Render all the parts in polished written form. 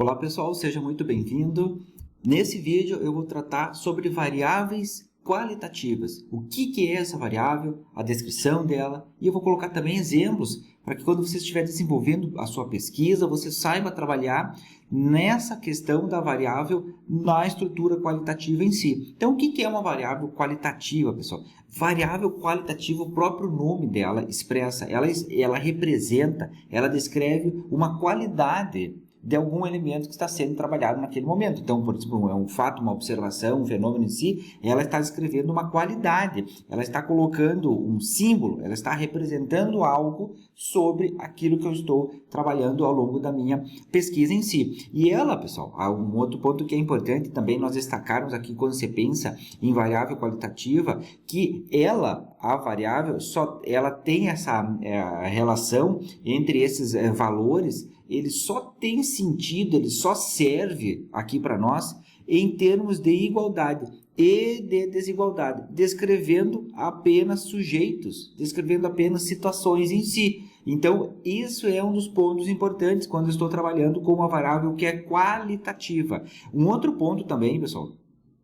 Olá pessoal, seja muito bem-vindo. Nesse vídeo eu vou tratar sobre variáveis qualitativas. O que é essa variável, a descrição dela, e eu vou colocar também exemplos para que quando você estiver desenvolvendo a sua pesquisa, você saiba trabalhar nessa questão da variável na estrutura qualitativa em si. Então, o que é uma variável qualitativa, pessoal? Variável qualitativa, o próprio nome dela expressa, ela representa, ela descreve uma qualidade de algum elemento que está sendo trabalhado naquele momento. Então, por exemplo, é um fato, uma observação, um fenômeno em si, ela está descrevendo uma qualidade, ela está colocando um símbolo, ela está representando algo sobre aquilo que eu estou trabalhando ao longo da minha pesquisa em si. E ela, pessoal, há um outro ponto que é importante também nós destacarmos aqui quando você pensa em variável qualitativa, que a variável, ela tem essa relação entre esses valores. Ele só tem sentido, ele só serve aqui para nós em termos de igualdade e de desigualdade, descrevendo apenas sujeitos, descrevendo apenas situações em si. Então, isso é um dos pontos importantes quando eu estou trabalhando com uma variável que é qualitativa. Um outro ponto também, pessoal,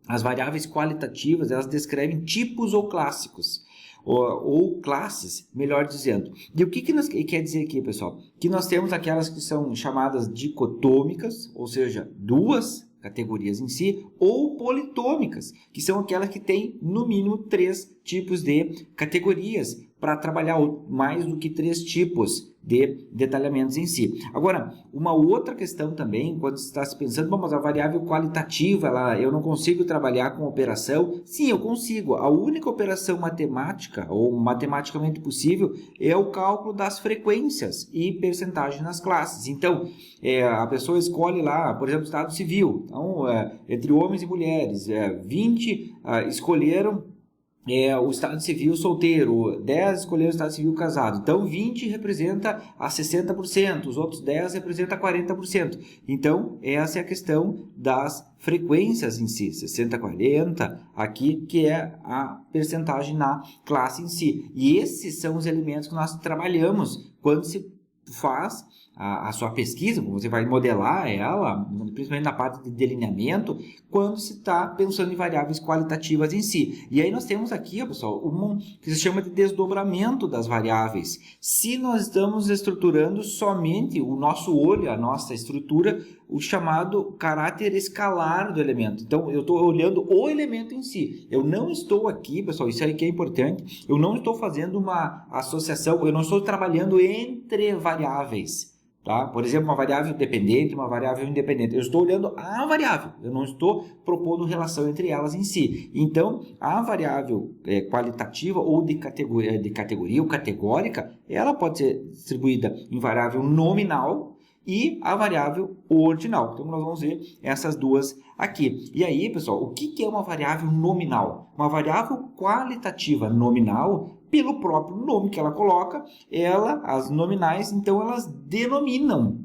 as variáveis qualitativas, elas descrevem tipos ou clássicos. Ou classes, melhor dizendo. E o que quer dizer aqui, pessoal? Que nós temos aquelas que são chamadas dicotômicas, ou seja, duas categorias em si, ou politômicas, que são aquelas que têm no mínimo 3 tipos de categorias, para trabalhar mais do que 3 tipos de detalhamentos em si. Agora, uma outra questão também, quando você está se pensando, mas a variável qualitativa, eu não consigo trabalhar com operação. Sim, eu consigo. A única operação matemática, ou matematicamente possível, é o cálculo das frequências e percentagem nas classes. Então, a pessoa escolhe lá, por exemplo, Estado Civil. Então, entre homens e mulheres, 20 escolheram o estado civil solteiro, 10 escolheram o estado civil casado. Então, 20 representa a 60%, os outros 10 representam a 40%. Então, essa é a questão das frequências em si, 60, 40, aqui, que é a percentagem na classe em si. E esses são os elementos que nós trabalhamos quando se faz a sua pesquisa, você vai modelar ela, principalmente na parte de delineamento, quando se está pensando em variáveis qualitativas em si. E aí nós temos aqui, pessoal, um que se chama de desdobramento das variáveis. Se nós estamos estruturando somente o nosso olho, a nossa estrutura, o chamado caráter escalar do elemento. Então, eu estou olhando o elemento em si. Eu não estou aqui, pessoal, isso aí que é importante, eu não estou fazendo uma associação, eu não estou trabalhando entre variáveis. Tá? Por exemplo, uma variável dependente, uma variável independente. Eu estou olhando a variável, eu não estou propondo relação entre elas em si. Então, a variável qualitativa ou de categoria ou categórica, ela pode ser distribuída em variável nominal e a variável ordinal. Então, nós vamos ver essas duas aqui. E aí, pessoal, o que é uma variável nominal? Uma variável qualitativa nominal, pelo próprio nome que ela coloca, as nominais, então elas denominam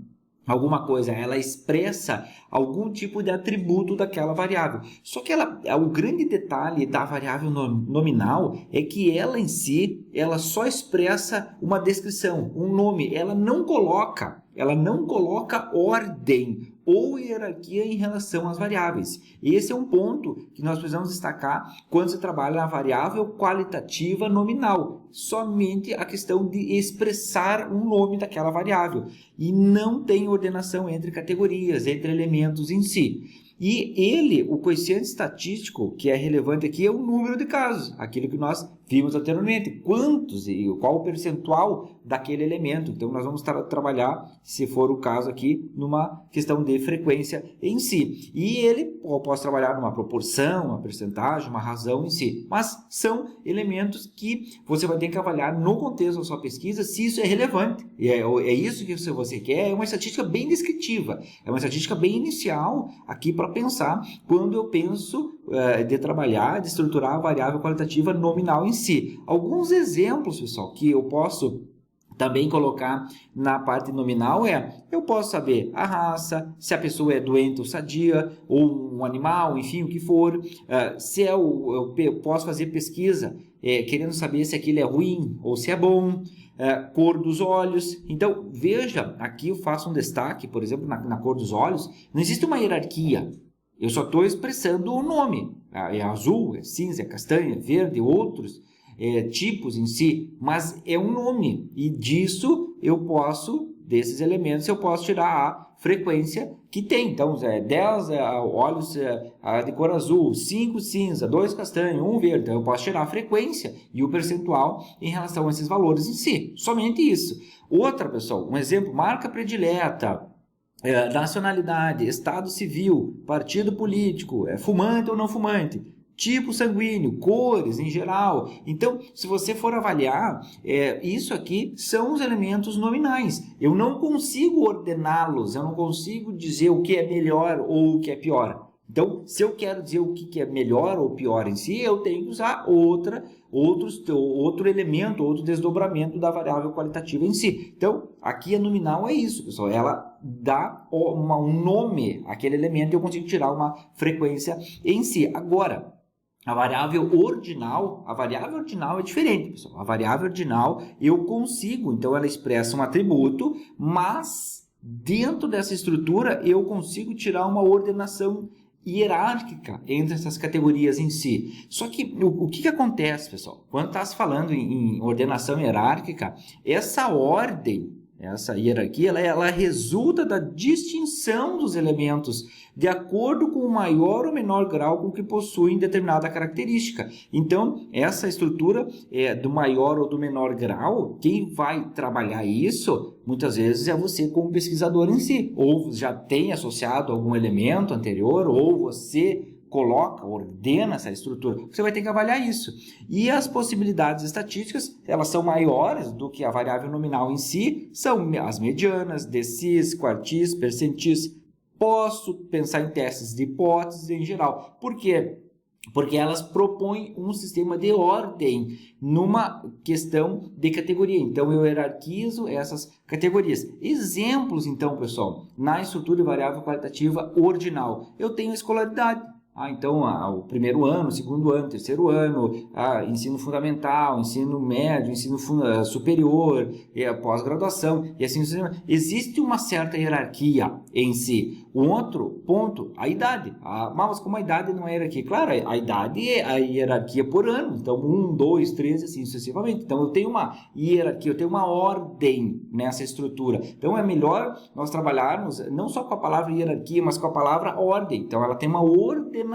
alguma coisa, ela expressa algum tipo de atributo daquela variável. Só que o grande detalhe da variável nominal é que ela em si, ela só expressa uma descrição, um nome, ela não coloca ordem ou hierarquia em relação às variáveis. Esse é um ponto que nós precisamos destacar quando se trabalha na variável qualitativa nominal. Somente a questão de expressar um nome daquela variável. E não tem ordenação entre categorias, entre elementos em si. E o coeficiente estatístico, que é relevante aqui, é o número de casos, aquilo que nós vimos anteriormente, quantos e qual o percentual daquele elemento. Então, nós vamos trabalhar, se for o caso aqui, numa questão de frequência em si. E eu posso trabalhar numa proporção, uma percentagem, uma razão em si. Mas são elementos que você vai ter que avaliar no contexto da sua pesquisa se isso é relevante. E é isso que você quer, é uma estatística bem descritiva, é uma estatística bem inicial aqui para pensar quando eu penso de trabalhar, de estruturar a variável qualitativa nominal em si. Alguns exemplos, pessoal, que eu posso também colocar na parte nominal eu posso saber a raça, se a pessoa é doente ou sadia, ou um animal, enfim, o que for. Se eu posso fazer pesquisa querendo saber se aquilo é ruim ou se é bom, cor dos olhos. Então, veja, aqui eu faço um destaque, por exemplo, na cor dos olhos, não existe uma hierarquia. Eu só estou expressando o nome. É azul, é cinza, é castanho, é verde, outros tipos em si, mas é um nome. E disso desses elementos, eu posso tirar a frequência que tem. Então, 10 olhos de cor azul, 5 cinza, 2 castanho, 1 verde. Então, eu posso tirar a frequência e o percentual em relação a esses valores em si. Somente isso. Outra, pessoal, um exemplo, marca predileta, nacionalidade, estado civil, partido político, fumante ou não fumante, tipo sanguíneo, cores em geral. Então, se você for avaliar, isso aqui são os elementos nominais. Eu não consigo ordená-los, eu não consigo dizer o que é melhor ou o que é pior. Então, se eu quero dizer o que é melhor ou pior em si, eu tenho que usar outro elemento, outro desdobramento da variável qualitativa em si. Então, aqui a nominal é isso, pessoal. Ela dá um nome àquele elemento e eu consigo tirar uma frequência em si. Agora, a variável ordinal é diferente, pessoal. A variável ordinal eu consigo, então ela expressa um atributo, mas dentro dessa estrutura eu consigo tirar uma ordenação hierárquica entre essas categorias em si. Só que o que acontece, pessoal? Quando está se falando em ordenação hierárquica, essa ordem, essa hierarquia, ela resulta da distinção dos elementos de acordo com o maior ou menor grau com que possuem determinada característica. Então, essa estrutura do maior ou do menor grau, quem vai trabalhar isso, muitas vezes é você como pesquisador em si. Ou já tem associado algum elemento anterior, ou você ordena essa estrutura, você vai ter que avaliar isso. E as possibilidades estatísticas, elas são maiores do que a variável nominal em si, são as medianas, decis, quartis, percentis. Posso pensar em testes de hipóteses em geral. Por quê? Porque elas propõem um sistema de ordem numa questão de categoria. Então, eu hierarquizo essas categorias. Exemplos, então, pessoal, na estrutura de variável qualitativa ordinal. Eu tenho a escolaridade. Então, o primeiro ano, o segundo ano, o terceiro ano, ensino fundamental, ensino médio, ensino superior, pós-graduação, e assim sucessivamente. Existe uma certa hierarquia em si. Um outro ponto, a idade. Mas como a idade não é hierarquia? Claro, a idade é a hierarquia por ano. Então, 1, 2, 3, assim sucessivamente. Então, eu tenho uma hierarquia, eu tenho uma ordem nessa estrutura. Então, é melhor nós trabalharmos não só com a palavra hierarquia, mas com a palavra ordem. Então, ela tem uma ordenação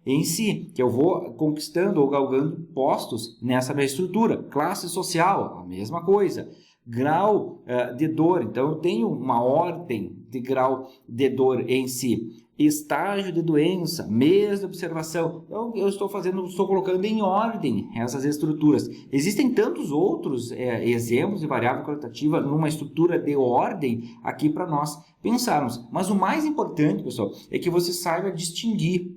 em si, que eu vou conquistando ou galgando postos nessa minha estrutura. Classe social, a mesma coisa. Grau de dor, então eu tenho uma ordem de grau de dor em si. Estágio de doença, mês de observação. Então, eu estou colocando em ordem essas estruturas. Existem tantos outros exemplos de variável qualitativa numa estrutura de ordem aqui para nós pensarmos. Mas o mais importante, pessoal, é que você saiba distinguir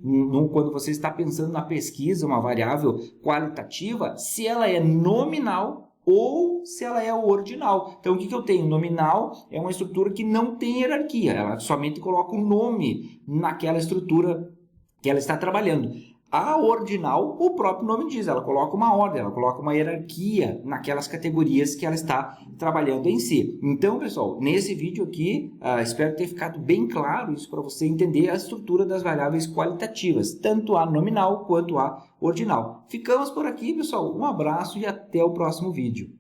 quando você está pensando na pesquisa, uma variável qualitativa, se ela é nominal ou se ela é ordinal. Então, o que eu tenho? Nominal é uma estrutura que não tem hierarquia, ela somente coloca um nome naquela estrutura que ela está trabalhando. A ordinal, o próprio nome diz, ela coloca uma ordem, ela coloca uma hierarquia naquelas categorias que ela está trabalhando em si. Então, pessoal, nesse vídeo aqui, espero ter ficado bem claro isso para você entender a estrutura das variáveis qualitativas, tanto a nominal quanto a ordinal. Ficamos por aqui, pessoal. Um abraço e até o próximo vídeo.